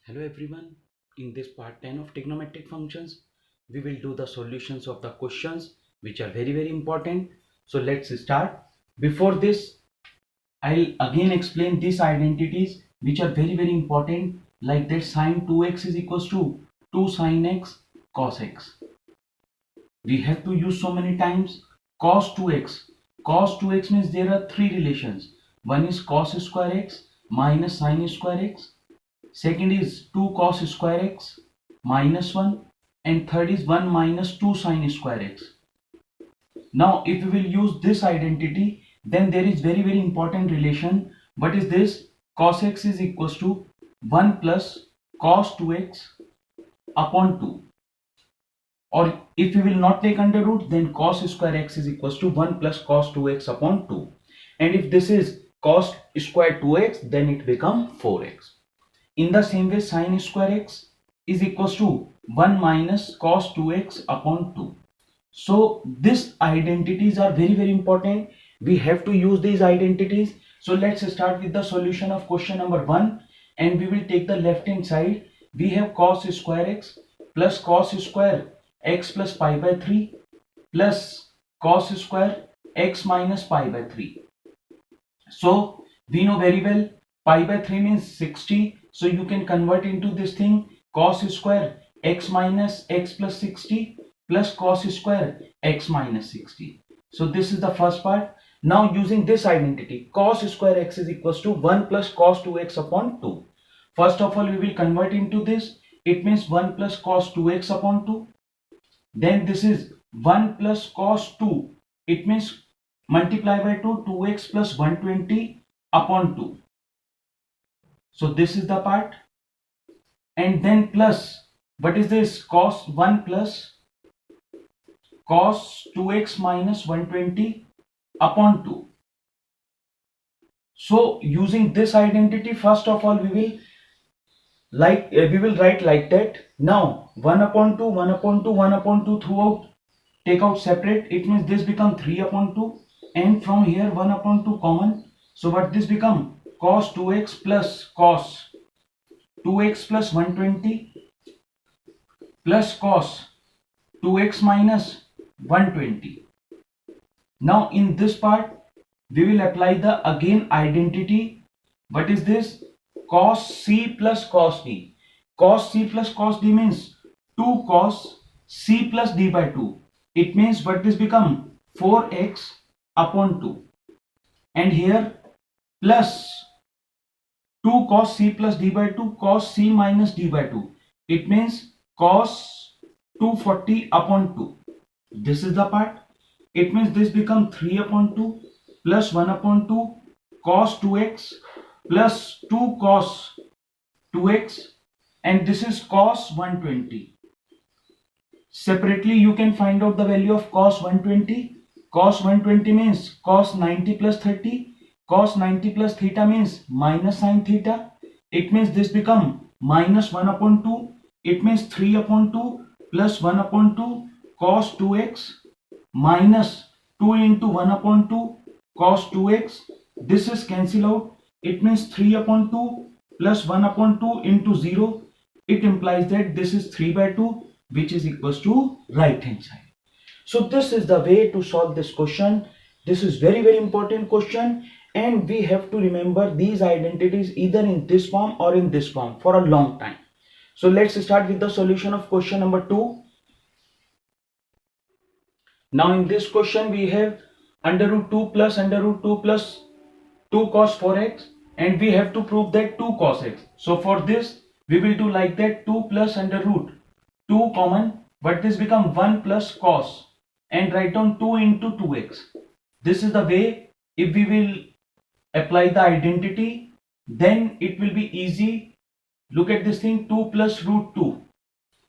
Hello everyone, in this part 10 of trigonometric functions, we will do the solutions of the questions which are very important. So let's start. Before this, I'll again explain these identities which are very important, like that sine 2x is equals to 2 sine x cos x. We have to use so many times cos 2x. Cos 2x means there are three relations. One is cos square x minus sine square x. Second is 2 cos square x minus 1, and third is 1 minus 2 sin square x. Now if we will use this identity, then there is very important relation. What is this? Cos x is equals to 1 plus cos 2x upon 2. Or if we will not take under root, then cos square x is equals to 1 plus cos 2x upon 2. And if this is cos square 2x, then it becomes 4x. In the same way, sin square x is equals to 1 minus cos 2x upon 2. So these identities are very important. We have to use these identities. So let's start with the solution of question number 1, and we will take the left hand side. We have cos square x plus cos square x plus pi by 3 plus cos square x minus pi by 3. So we know very well pi by 3 means 60. So you can convert into this thing cos square x minus x plus 60 plus cos square x minus 60. So this is the first part. Now using this identity, cos square x is equals to 1 plus cos 2x upon 2. First of all, we will convert into this. It means 1 plus cos 2x upon 2. Then this is 1 plus cos 2. It means multiply by 2, 2x plus 120 upon 2. So this is the part. And then plus, what is this? Cos 1 plus cos 2x minus 120 upon 2. So using this identity, first of all, we will write like that. Now 1 upon 2, 1 upon 2, 1 upon 2 throughout, take out separate. It means this become 3 upon 2, and from here 1 upon 2 common. So what this become? Cos 2x plus cos 2x plus 120 plus cos 2x minus 120. Now in this part, we will apply the again identity. What is this? Cos c plus cos d. Cos c plus cos d means 2 cos c plus d by 2. It means what this become? 4x upon 2. And here plus 2 cos c plus d by 2 cos c minus d by 2. It means cos 240 upon 2. This is the part. It means this become 3 upon 2 plus 1 upon 2 cos 2x plus 2 cos 2x, and this is cos 120. Separately you can find out the value of cos 120. Cos 120 means cos 90 plus 30. Cos 90 plus theta means minus sin theta. It means this become minus 1 upon 2. It means 3 upon 2 plus 1 upon 2 cos 2x minus 2 into 1 upon 2 cos 2x. This is cancel out. It means 3 upon 2 plus 1 upon 2 into 0. It implies that this is 3 by 2, which is equals to right hand side. So this is the way to solve this question. This is very important question, and we have to remember these identities either in this form or in this form for a long time. So let's start with the solution of question number 2. Now in this question we have under root 2 plus under root 2 plus 2 cos 4x, and we have to prove that 2 cos x. So for this we will do like that, 2 plus under root 2 common, but this become 1 plus cos, and write down 2 into 2x. This is the way. If we will apply the identity, then it will be easy. Look at this thing, 2 plus root 2.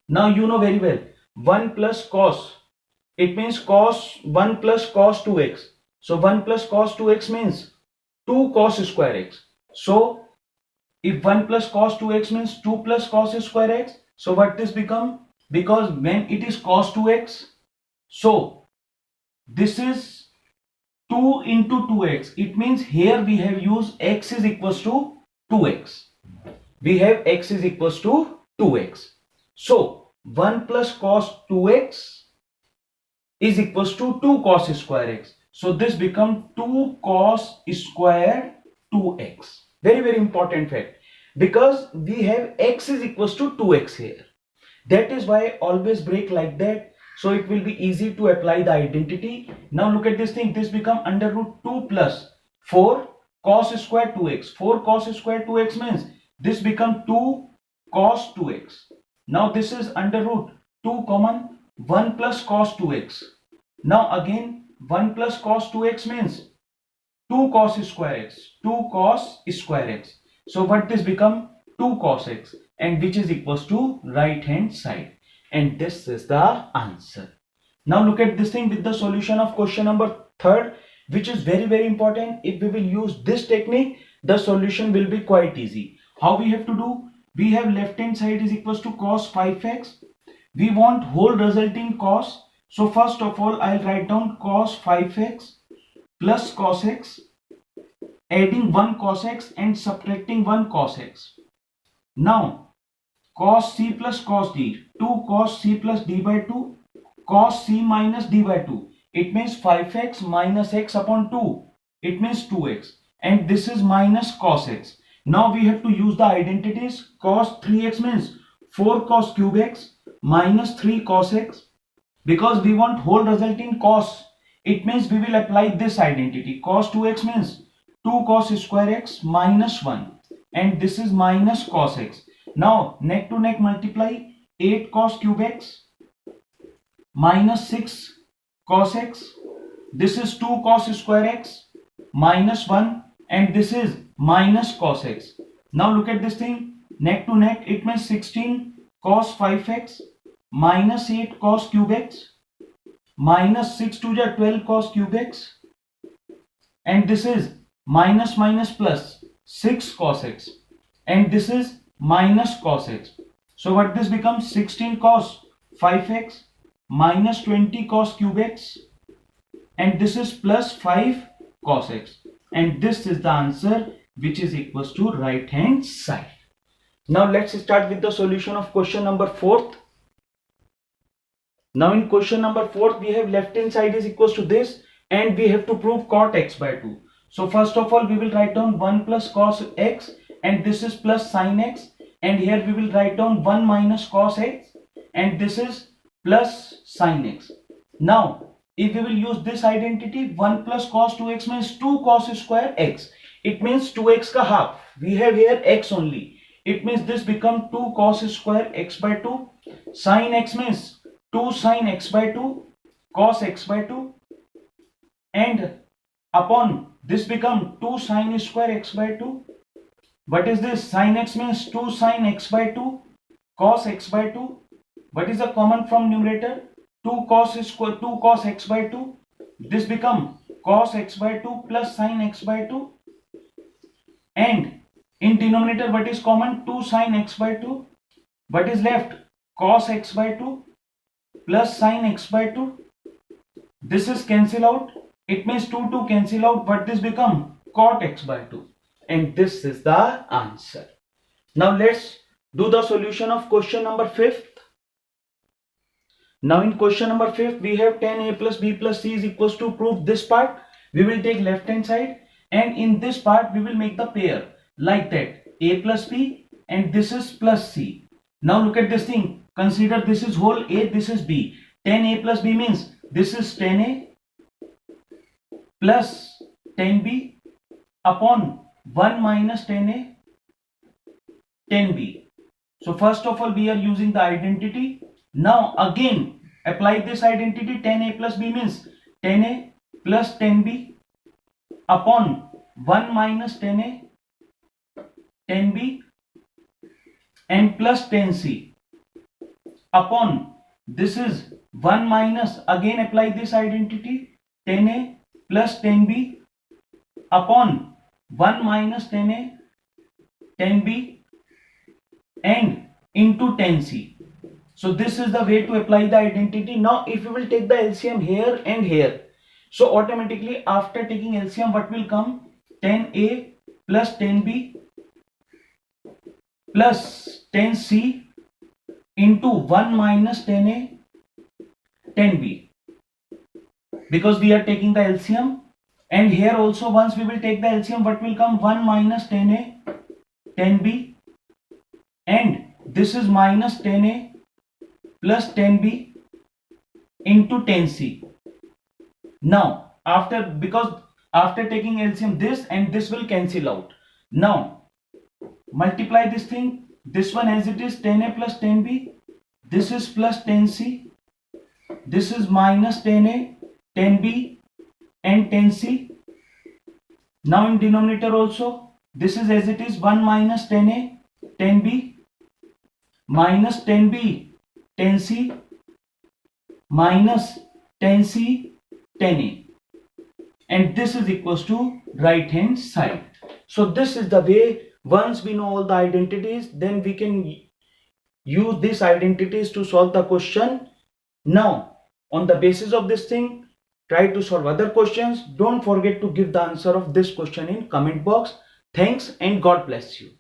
Now you know very well 1 plus cos, it means cos 1 plus cos 2x. So 1 plus cos 2x means 2 cos square x. So if 1 plus cos 2x means 2 plus cos square x, so what this become? Because when it is cos 2x, so this is 2 into 2x. It means here we have used x is equals to 2x. we have x is equals to 2x. So 1 plus cos 2x is equals to 2 cos square x. So this becomes 2 cos square 2x. Very, very important fact, because we have x is equals to 2x here. That is why always break like that. So it will be easy to apply the identity. Now look at this thing. This become under root 2 plus 4 cos square 2x. 4 cos square 2x means this become 2 cos 2x. Now this is under root 2 common 1 plus cos 2x. Now again 1 plus cos 2x means 2 cos square x. 2 cos square x. So what this become 2 cos x, and which is equals to right hand side, and this is the answer. Now look at this thing with the solution of question number 3rd, which is very, very important. If we will use this technique, the solution will be quite easy. How we have to do? We have left hand side is equals to cos 5x. We want whole resulting cos. So first of all, I'll write down cos 5x plus cos x, adding 1 cos x and subtracting 1 cos x. Now cos c plus cos d, 2 cos c plus d by 2, cos c minus d by 2. It means 5x minus x upon 2. It means 2x. And this is minus cos x. Now we have to use the identities. Cos 3x means 4 cos cube x minus 3 cos x. Because we want whole result in cos, it means we will apply this identity. Cos 2x means 2 cos square x minus 1. And this is minus cos x. Now neck to neck multiply, 8 cos cube x minus 6 cos x. This is 2 cos square x minus 1, and this is minus cos x. Now look at this thing, neck to neck, it means 16 cos 5x minus 8 cos cube x minus 6 to the 12 cos cube x, and this is minus minus plus 6 cos x, and this is minus cos x. So what this becomes? 16 cos 5x minus 20 cos cube x, and this is plus 5 cos x, and this is the answer, which is equals to right hand side. Now let's start with the solution of question number 4th. Now in question number 4th, we have left hand side is equals to this, and we have to prove cot x by 2. So first of all, we will write down 1 plus cos x, and this is plus sin x, and here we will write down 1 minus cos x, and this is plus sin x. Now if we will use this identity, 1 plus cos 2x means 2 cos square x. It means 2x ka half. We have here x only. It means this become 2 cos square x by 2. Sin x means 2 sin x by 2 cos x by 2, and upon this become 2 sin square x by 2. What is this? Sin x means 2 sin x by 2 cos x by 2. What is the common from numerator? 2 cos x by 2. This become cos x by 2 plus sin x by 2, and in denominator what is common? 2 sin x by 2. What is left? Cos x by 2 plus sin x by 2. This is cancel out. It means 2 cancel out, but this become cot x by 2, and this is the answer. Now let's do the solution of question number 5th. Now in question number 5th, we have tan a plus b plus c is equals to, prove this part. We will take left hand side, and in this part we will make the pair like that, a plus b, and this is plus c. Now look at this thing. Consider this is whole a, this is b. Tan a plus b means this is tan a plus tan b upon 1 minus tan a tan b. So first of all, we are using the identity. Now again apply this identity. Tan a plus b means tan a plus tan b upon 1 minus tan a tan b and plus tan c upon this is 1 minus, again apply this identity, tan a plus tan b upon 1 minus tan a tan b and into tan c. So this is the way to apply the identity. Now if we will take the LCM here and here, so automatically after taking LCM what will come? Tan a plus tan b plus 10c into 1 minus 10a 10b, because we are taking the LCM, and here also once we will take the LCM, what will come? 1 minus 10a 10b, and this is minus 10a plus 10b into 10c. Now after taking LCM, this and this will cancel out. Now multiply this thing, this one as it is 10a plus 10b, this is plus 10c, this is minus 10a 10b and 10c. Now in denominator also, this is as it is 1 minus 10a 10b minus 10b 10c minus 10c 10a, and this is equals to right hand side. So this is the way. Once we know all the identities, then we can use these identities to solve the question. Now on the basis of this thing, try to solve other questions. Don't forget to give the answer of this question in comment box. Thanks and God bless you.